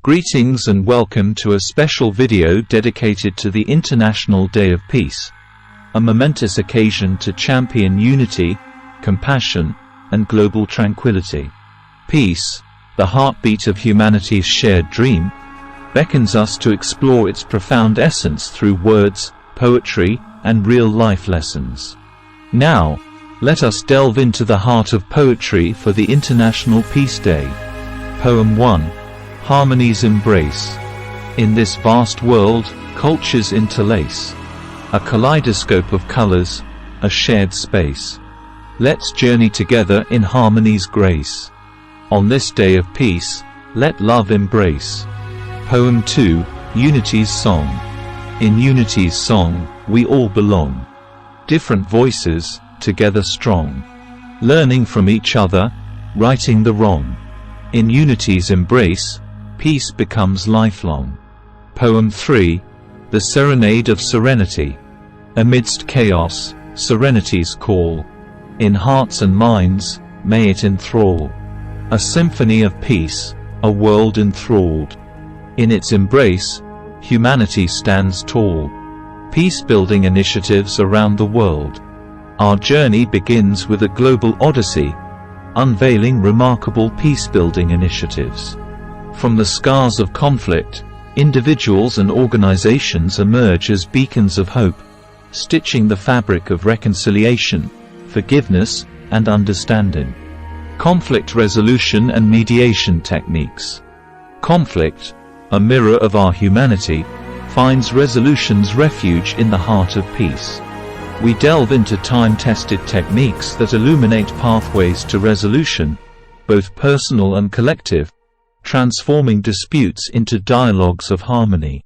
Greetings and welcome to a special video dedicated to the International Day of Peace, a momentous occasion to champion unity, compassion, and global tranquility. Peace, the heartbeat of humanity's shared dream, beckons us to explore its profound essence through words, poetry, and real-life lessons. Now, let us delve into the heart of poetry for the International Peace Day. Poem 1. Harmony's Embrace. In this vast world, cultures interlace. A kaleidoscope of colors, a shared space. Let's journey together in harmony's grace. On this day of peace, let love embrace. Poem 2. Unity's Song. In unity's song, we all belong. Different voices, together strong. Learning from each other, righting the wrong. In unity's embrace, peace becomes lifelong. Poem 3. The Serenade of Serenity. Amidst chaos, serenity's call. In hearts and minds, may it enthrall. A symphony of peace, a world enthralled. In its embrace, humanity stands tall. Peace-building initiatives around the world. Our journey begins with a global odyssey, unveiling remarkable peace-building initiatives. From the scars of conflict, individuals and organizations emerge as beacons of hope, stitching the fabric of reconciliation, forgiveness, and understanding. Conflict resolution and mediation techniques. Conflict, a mirror of our humanity, finds resolution's refuge in the heart of peace. We delve into time-tested techniques that illuminate pathways to resolution, both personal and collective, transforming disputes into dialogues of harmony.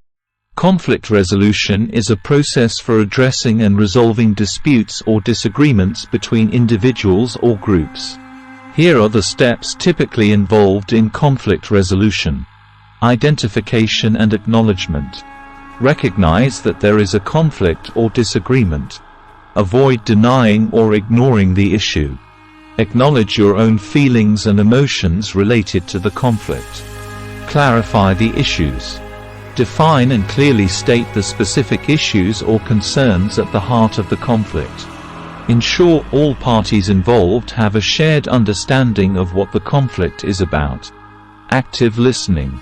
Conflict resolution is a process for addressing and resolving disputes or disagreements between individuals or groups. Here are the steps typically involved in conflict resolution. Identification and acknowledgement. Recognize that there is a conflict or disagreement. Avoid denying or ignoring the issue. Acknowledge your own feelings and emotions related to the conflict. Clarify the issues. Define and clearly state the specific issues or concerns at the heart of the conflict. Ensure all parties involved have a shared understanding of what the conflict is about. Active listening.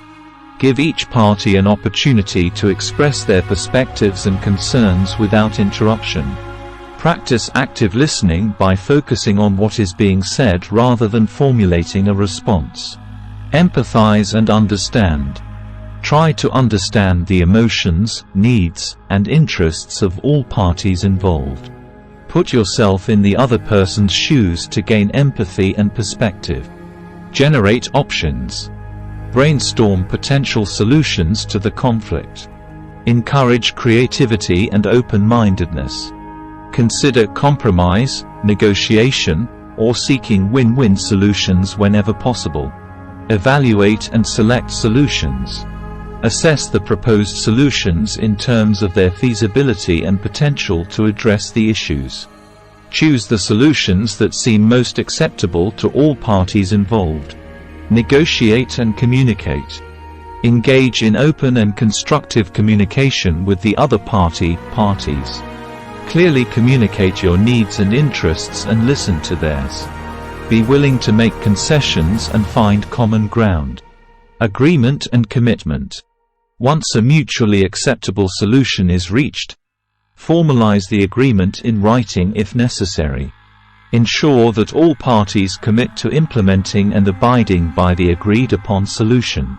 Give each party an opportunity to express their perspectives and concerns without interruption. Practice active listening by focusing on what is being said rather than formulating a response. Empathize and understand. Try to understand the emotions, needs, and interests of all parties involved. Put yourself in the other person's shoes to gain empathy and perspective. Generate options. Brainstorm potential solutions to the conflict. Encourage creativity and open-mindedness. Consider compromise, negotiation, or seeking win-win solutions whenever possible. Evaluate and select solutions. Assess the proposed solutions in terms of their feasibility and potential to address the issues. Choose the solutions that seem most acceptable to all parties involved. Negotiate and communicate. Engage in open and constructive communication with the other parties. Clearly communicate your needs and interests and listen to theirs. Be willing to make concessions and find common ground. Agreement and commitment. Once a mutually acceptable solution is reached, formalize the agreement in writing if necessary. Ensure that all parties commit to implementing and abiding by the agreed-upon solution.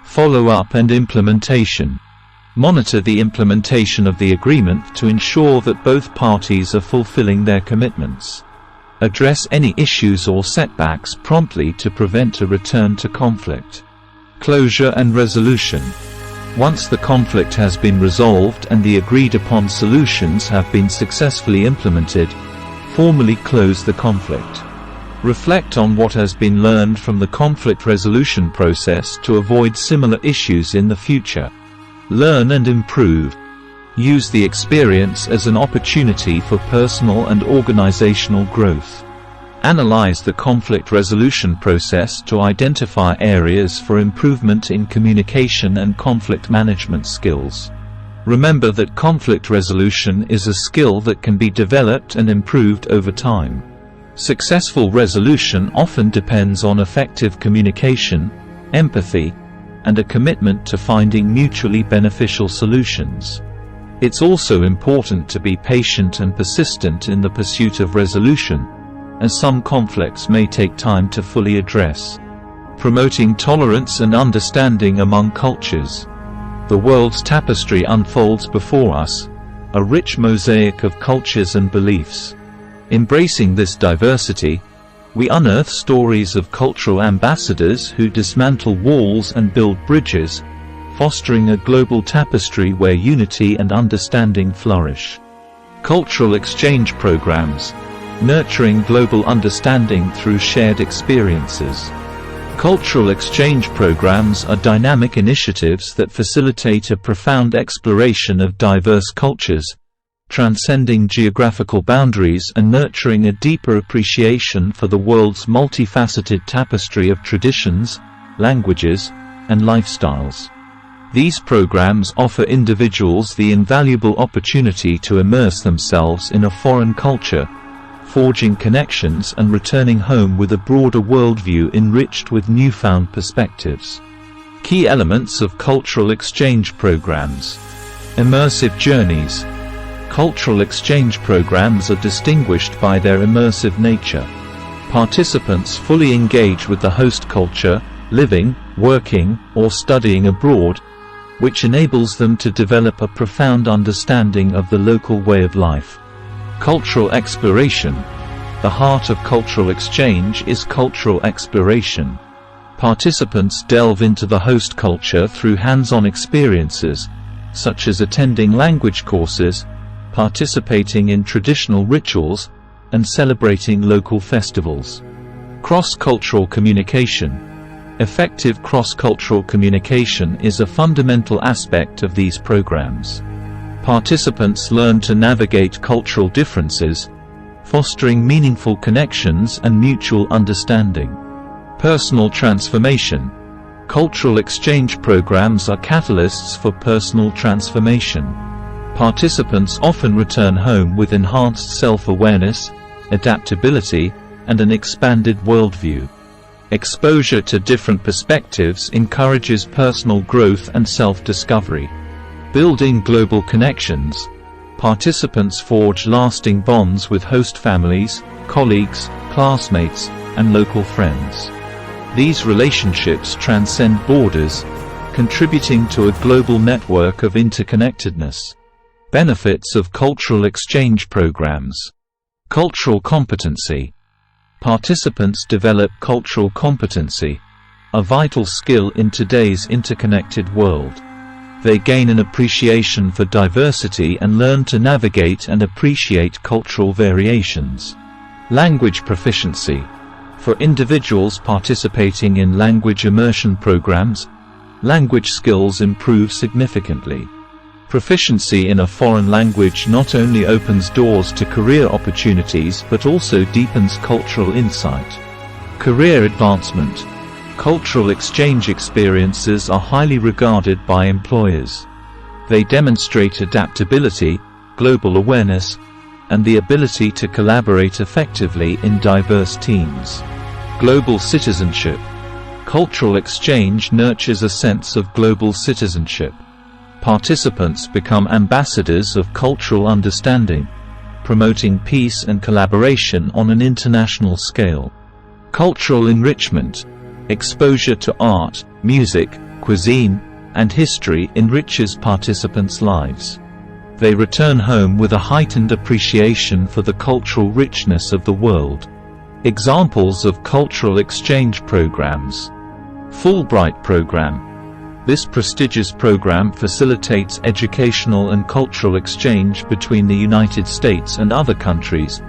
Follow-up and implementation. Monitor the implementation of the agreement to ensure that both parties are fulfilling their commitments. Address any issues or setbacks promptly to prevent a return to conflict. Closure and resolution. Once the conflict has been resolved and the agreed-upon solutions have been successfully implemented, formally close the conflict. Reflect on what has been learned from the conflict resolution process to avoid similar issues in the future. Learn and improve. Use the experience as an opportunity for personal and organizational growth. Analyze the conflict resolution process to identify areas for improvement in communication and conflict management skills. Remember that conflict resolution is a skill that can be developed and improved over time. Successful resolution often depends on effective communication, empathy, and a commitment to finding mutually beneficial solutions. It's also important to be patient and persistent in the pursuit of resolution, as some conflicts may take time to fully address. Promoting tolerance and understanding among cultures. The world's tapestry unfolds before us, a rich mosaic of cultures and beliefs. Embracing this diversity, we unearth stories of cultural ambassadors who dismantle walls and build bridges, fostering a global tapestry where unity and understanding flourish. Cultural exchange programs, nurturing global understanding through shared experiences. Cultural exchange programs are dynamic initiatives that facilitate a profound exploration of diverse cultures, transcending geographical boundaries and nurturing a deeper appreciation for the world's multifaceted tapestry of traditions, languages, and lifestyles. These programs offer individuals the invaluable opportunity to immerse themselves in a foreign culture, forging connections and returning home with a broader worldview enriched with newfound perspectives. Key elements of cultural exchange programs. Immersive journeys. Cultural exchange programs are distinguished by their immersive nature. Participants fully engage with the host culture, living, working, or studying abroad, which enables them to develop a profound understanding of the local way of life. Cultural exploration. The heart of cultural exchange is cultural exploration. Participants delve into the host culture through hands-on experiences, such as attending language courses, participating in traditional rituals, and celebrating local festivals. Cross-cultural communication. Effective cross-cultural communication is a fundamental aspect of these programs. Participants learn to navigate cultural differences, fostering meaningful connections and mutual understanding. Personal transformation. Cultural exchange programs are catalysts for personal transformation. Participants often return home with enhanced self-awareness, adaptability, and an expanded worldview. Exposure to different perspectives encourages personal growth and self-discovery. Building global connections. Participants forge lasting bonds with host families, colleagues, classmates, and local friends. These relationships transcend borders, contributing to a global network of interconnectedness. Benefits of cultural exchange programs. Cultural competency. Participants develop cultural competency, a vital skill in today's interconnected world. They gain an appreciation for diversity and learn to navigate and appreciate cultural variations. Language proficiency. For individuals participating in language immersion programs, language skills improve significantly. Proficiency in a foreign language not only opens doors to career opportunities but also deepens cultural insight. Career advancement. Cultural exchange experiences are highly regarded by employers. They demonstrate adaptability, global awareness, and the ability to collaborate effectively in diverse teams. Global citizenship. Cultural exchange nurtures a sense of global citizenship. Participants become ambassadors of cultural understanding, promoting peace and collaboration on an international scale. Cultural enrichment. Exposure to art, music, cuisine, and history enriches participants' lives. They return home with a heightened appreciation for the cultural richness of the world. Examples of cultural exchange programs. Fulbright Program. This prestigious program facilitates educational and cultural exchange between the United States and other countries,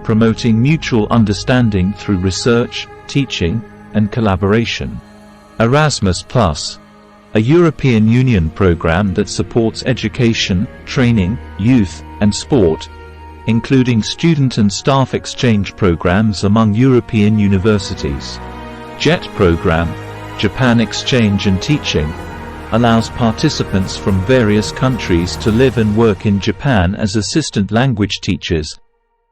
promoting mutual understanding through research, teaching, and collaboration. Erasmus+, a European Union program that supports education, training, youth, and sport, including student and staff exchange programs among European universities. JET program, Japan Exchange and Teaching, allows participants from various countries to live and work in Japan as assistant language teachers,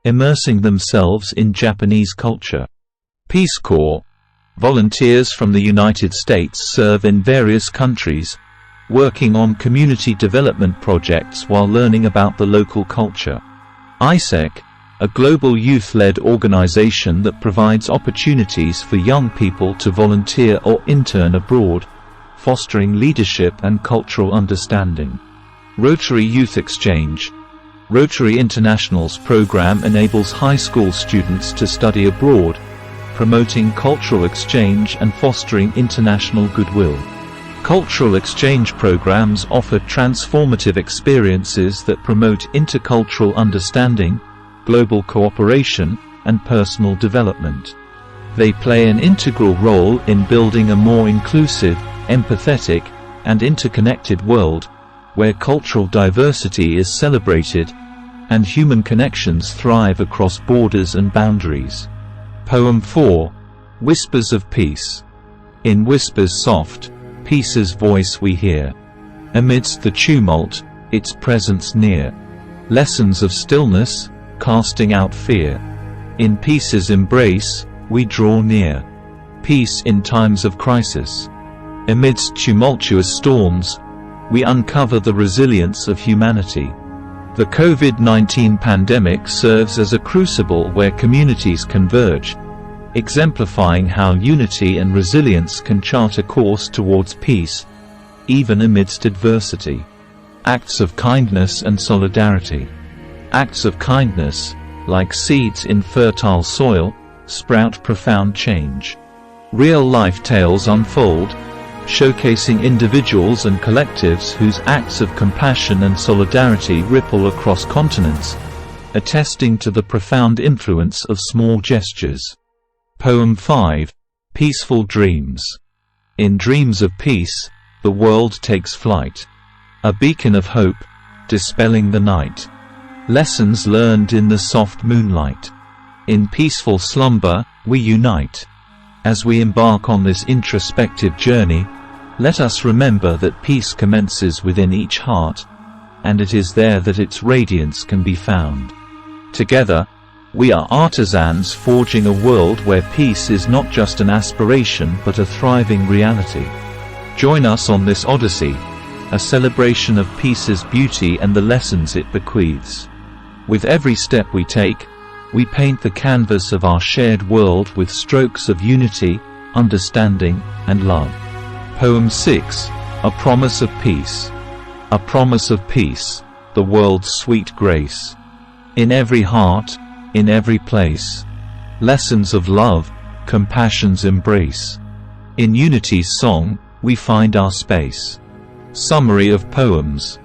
immersing themselves in Japanese culture. Peace Corps, volunteers from the United States serve in various countries, working on community development projects while learning about the local culture. ISEC, a global youth-led organization that provides opportunities for young people to volunteer or intern abroad, fostering leadership and cultural understanding. Rotary Youth Exchange, Rotary International's program enables high school students to study abroad, promoting cultural exchange and fostering international goodwill. Cultural exchange programs offer transformative experiences that promote intercultural understanding, global cooperation, and personal development. They play an integral role in building a more inclusive, empathetic, and interconnected world, where cultural diversity is celebrated, and human connections thrive across borders and boundaries. Poem 4. Whispers of Peace. In whispers soft, peace's voice we hear. Amidst the tumult, its presence near. Lessons of stillness, casting out fear. In peace's embrace, we draw near. Peace in times of crisis. Amidst tumultuous storms, we uncover the resilience of humanity. The COVID-19 pandemic serves as a crucible where communities converge, exemplifying how unity and resilience can chart a course towards peace, even amidst adversity. Acts of kindness and solidarity. Acts of kindness, like seeds in fertile soil, sprout profound change. Real-life tales unfold, showcasing individuals and collectives whose acts of compassion and solidarity ripple across continents, attesting to the profound influence of small gestures. Poem 5. Peaceful Dreams. In dreams of peace, the world takes flight. A beacon of hope, dispelling the night. Lessons learned in the soft moonlight. In peaceful slumber, we unite. As we embark on this introspective journey, let us remember that peace commences within each heart, and it is there that its radiance can be found. Together, we are artisans forging a world where peace is not just an aspiration but a thriving reality. Join us on this odyssey, a celebration of peace's beauty and the lessons it bequeaths. With every step we take, we paint the canvas of our shared world with strokes of unity, understanding, and love. Poem 6. A Promise of Peace. A promise of peace, the world's sweet grace. In every heart, in every place. Lessons of love, compassion's embrace. In unity's song, we find our space. Summary of poems.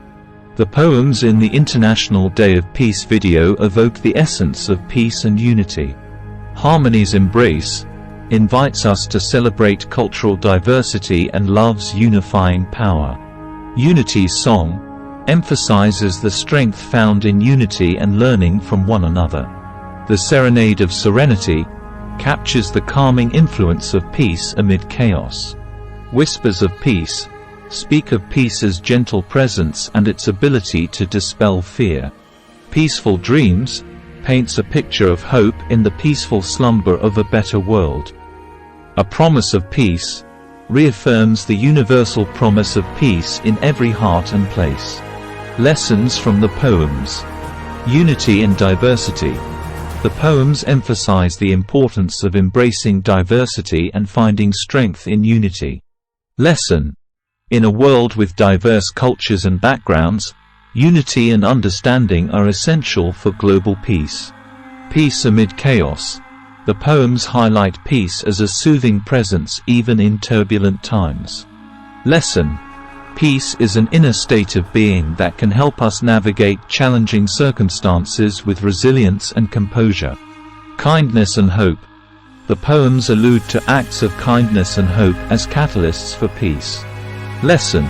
The poems in the International Day of Peace video evoke the essence of peace and unity. Harmony's embrace invites us to celebrate cultural diversity and love's unifying power. Unity's song emphasizes the strength found in unity and learning from one another. The Serenade of Serenity captures the calming influence of peace amid chaos. Whispers of Peace speak of peace's gentle presence and its ability to dispel fear. Peaceful Dreams paints a picture of hope in the peaceful slumber of a better world. A Promise of Peace reaffirms the universal promise of peace in every heart and place. Lessons from the poems. Unity and diversity. The poems emphasize the importance of embracing diversity and finding strength in unity. Lesson. In a world with diverse cultures and backgrounds, unity and understanding are essential for global peace. Peace amid chaos. The poems highlight peace as a soothing presence even in turbulent times. Lesson. Peace is an inner state of being that can help us navigate challenging circumstances with resilience and composure. Kindness and hope. The poems allude to acts of kindness and hope as catalysts for peace. Lesson.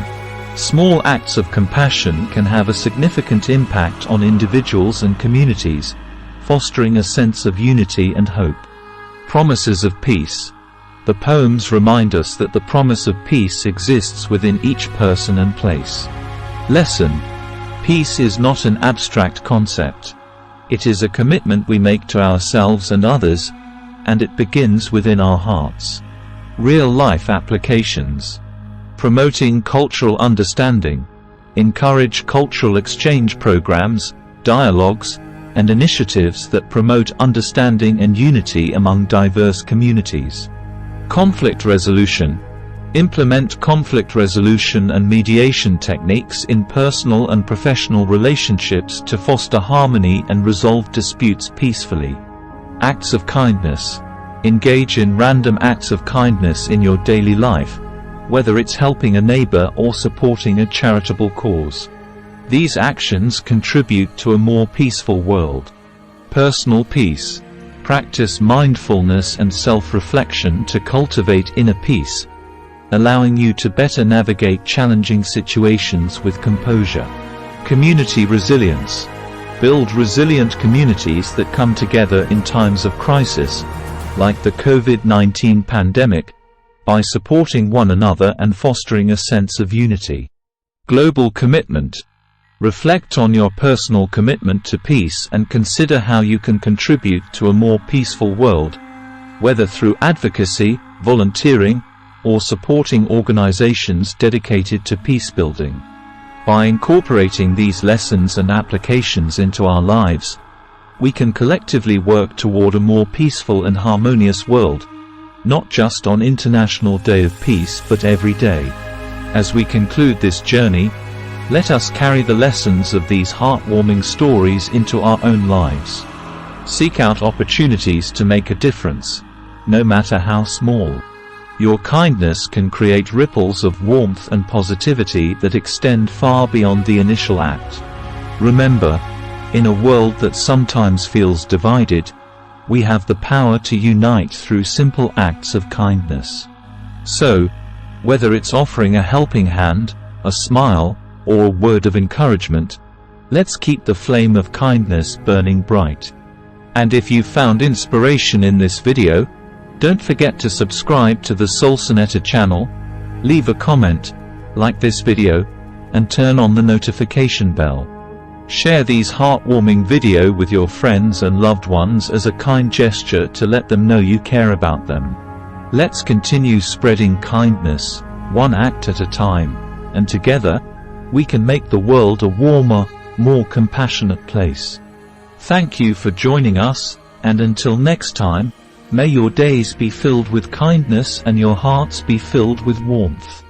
Small acts of compassion can have a significant impact on individuals and communities, fostering a sense of unity and hope. Promises of peace. The poems remind us that the promise of peace exists within each person and place. Lesson: peace is not an abstract concept. It is a commitment we make to ourselves and others, and it begins within our hearts. Real-life applications. Promoting cultural understanding. Encourage cultural exchange programs, dialogues, and initiatives that promote understanding and unity among diverse communities. Conflict resolution. Implement conflict resolution and mediation techniques in personal and professional relationships to foster harmony and resolve disputes peacefully. Acts of kindness. Engage in random acts of kindness in your daily life, whether it's helping a neighbor or supporting a charitable cause. These actions contribute to a more peaceful world. Personal peace. Practice mindfulness and self-reflection to cultivate inner peace, allowing you to better navigate challenging situations with composure. Community resilience. Build resilient communities that come together in times of crisis, like the COVID-19 pandemic, by supporting one another and fostering a sense of unity. Global commitment. Reflect on your personal commitment to peace and consider how you can contribute to a more peaceful world, whether through advocacy, volunteering, or supporting organizations dedicated to peace building. By incorporating these lessons and applications into our lives, we can collectively work toward a more peaceful and harmonious world, not just on International Day of Peace but every day. As we conclude this journey, let us carry the lessons of these heartwarming stories into our own lives. Seek out opportunities to make a difference, no matter how small. Your kindness can create ripples of warmth and positivity that extend far beyond the initial act. Remember, in a world that sometimes feels divided, we have the power to unite through simple acts of kindness. So, whether it's offering a helping hand, a smile, or a word of encouragement, let's keep the flame of kindness burning bright. And if you found inspiration in this video, don't forget to subscribe to the Solsonetta channel, leave a comment, like this video, and turn on the notification bell. Share these heartwarming videos with your friends and loved ones as a kind gesture to let them know you care about them. Let's continue spreading kindness, one act at a time, and together, we can make the world a warmer, more compassionate place. Thank you for joining us, and until next time, may your days be filled with kindness and your hearts be filled with warmth.